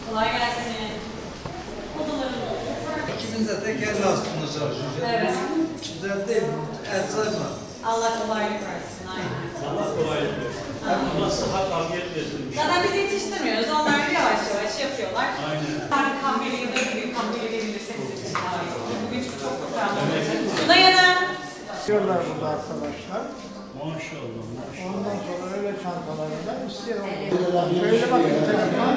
Kolay gelsin. İkiniz de tek elle aslında çalışıyorsunuz. Evet. Güzel değil mi? El sayma. Allah kolaylık versin. Aynen. Allah kolaylık versin. Allah sıhhat afiyet versin. Zaten biz yetiştirmiyoruz. Onlar yavaş yavaş yapıyorlar. Aynen. Kahveli ya da büyük kahveli verebilirseniz için daha iyi olur. Bugün çok kurtarlı olacak. Sunay Hanım. İstiyorlar burada arkadaşlar. Maşallah. Ondan sonra öyle çantaları da istiyor. Şöyle bakın telefon.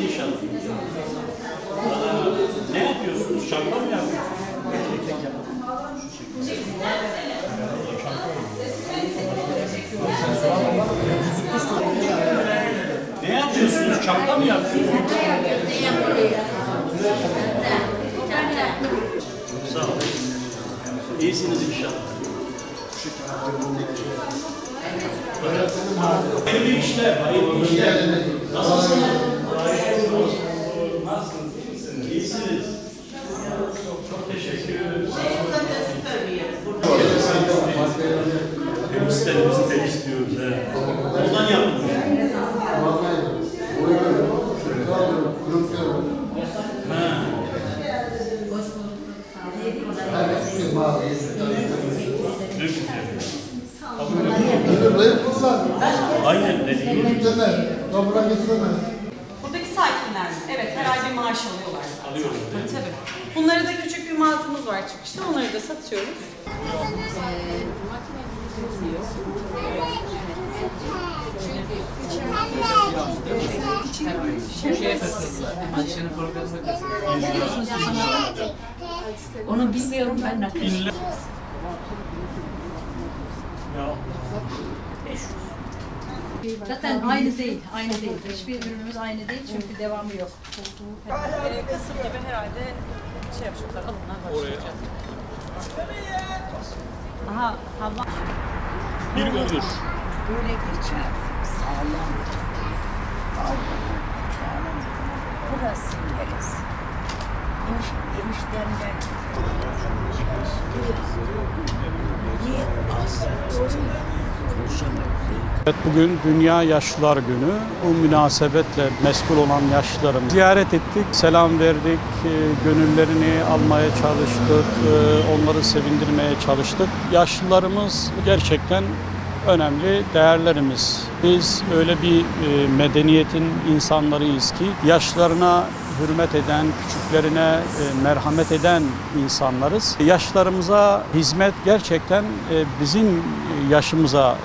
İnşallah. Ne yapıyorsunuz? Şarkı mı yapıyorsunuz? Ne yapıyorsunuz? Çapta mı yapıyorsunuz? Sağ olun. İyisiniz inşallah. Hayırlı işler, hayırlı işler. Nasılsınız? Nasılsınız? İyisiniz. Çok teşekkür ederim. Temizlerimizi de istiyoruz. Ondan yapılmış. Aynen dediğim. Buradaki sakinler mi? Evet, her ay bir maaş alıyorlar zaten. Alıyoruz. Tabii. Bunlara da küçük bir mağazamız var çıkışta. Onları da satıyoruz. Onu bilmiyorum ben ne kadar. Zaten aynı değil, aynı değil. Hiçbir ürünümüz aynı değil çünkü devamı yok. Kasım gibi herhalde şey yapacaklar, alımlar başlayacak. Aha, hava. Bir ömür. Böyle geçer. Sağlam. Burası neresi? Eniştemden. Niye asıl? Evet, bugün Dünya Yaşlılar Günü. Bu münasebetle meşgul olan yaşlılarımızı ziyaret ettik, selam verdik, gönüllerini almaya çalıştık, onları sevindirmeye çalıştık. Yaşlılarımız gerçekten önemli değerlerimiz. Biz öyle bir medeniyetin insanlarıyız ki yaşlarına hürmet eden, küçüklerine merhamet eden insanlarız. Yaşlarımıza hizmet gerçekten bizim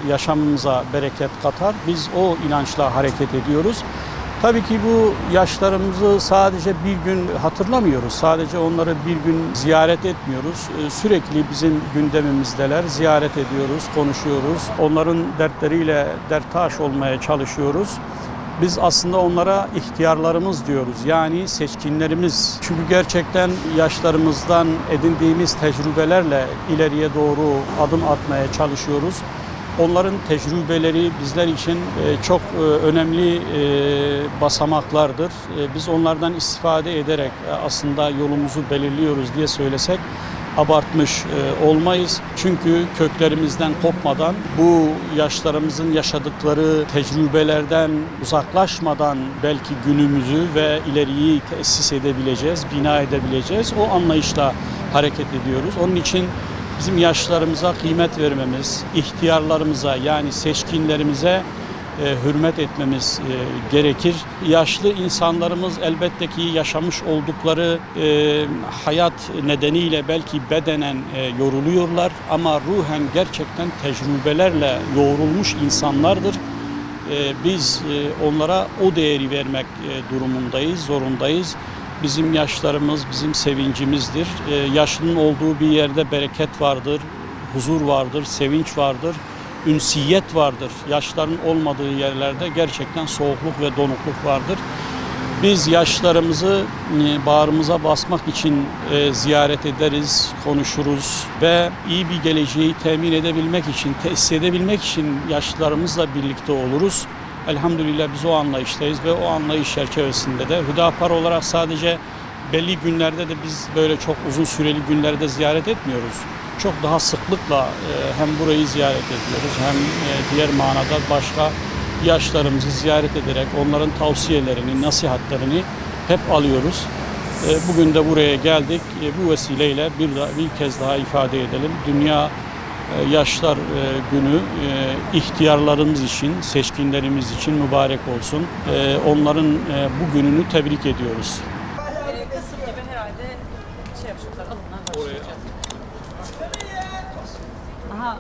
yaşamımıza bereket katar. Biz o inançla hareket ediyoruz. Tabii ki bu yaşlarımızı sadece bir gün hatırlamıyoruz. Sadece onları bir gün ziyaret etmiyoruz. Sürekli bizim gündemimizdeler. Ziyaret ediyoruz, konuşuyoruz. Onların dertleriyle derttaş olmaya çalışıyoruz. Biz aslında onlara ihtiyarlarımız diyoruz. Yani seçkinlerimiz. Çünkü gerçekten yaşlarımızdan edindiğimiz tecrübelerle ileriye doğru adım atmaya çalışıyoruz. Onların tecrübeleri bizler için çok önemli basamaklardır. Biz onlardan istifade ederek aslında yolumuzu belirliyoruz diye söylesek abartmış olmayız. Çünkü köklerimizden kopmadan, bu yaşlarımızın yaşadıkları tecrübelerden uzaklaşmadan belki günümüzü ve ileriyi tesis edebileceğiz, bina edebileceğiz. O anlayışla hareket ediyoruz. Onun için bizim yaşlarımıza kıymet vermemiz, ihtiyarlarımıza yani seçkinlerimize hürmet etmemiz gerekir. Yaşlı insanlarımız elbette ki yaşamış oldukları hayat nedeniyle belki bedenen yoruluyorlar ama ruhen gerçekten tecrübelerle yoğrulmuş insanlardır. Biz onlara o değeri vermek durumundayız, zorundayız. Bizim yaşlarımız bizim sevincimizdir. Yaşlının olduğu bir yerde bereket vardır, huzur vardır, sevinç vardır. Ünsiyet vardır. Yaşların olmadığı yerlerde gerçekten soğukluk ve donukluk vardır. Biz yaşlarımızı bağrımıza basmak için ziyaret ederiz, konuşuruz ve iyi bir geleceği temin edebilmek için, tesis edebilmek için yaşlılarımızla birlikte oluruz. Elhamdülillah biz o anlayıştayız ve o anlayış çerçevesinde de Hüdapar olarak sadece belli günlerde de biz böyle çok uzun süreli günlerde ziyaret etmiyoruz. Çok daha sıklıkla hem burayı ziyaret ediyoruz hem diğer manada başka yaşlarımızı ziyaret ederek onların tavsiyelerini, nasihatlerini hep alıyoruz. Bugün de buraya geldik. Bu vesileyle bir kez daha ifade edelim. Dünya Yaşlar Günü ihtiyarlarımız için, seçkinlerimiz için mübarek olsun. Onların bu gününü tebrik ediyoruz. Kasım gibi herhalde şey yapacaklar, alımlar başlayacak. Aha.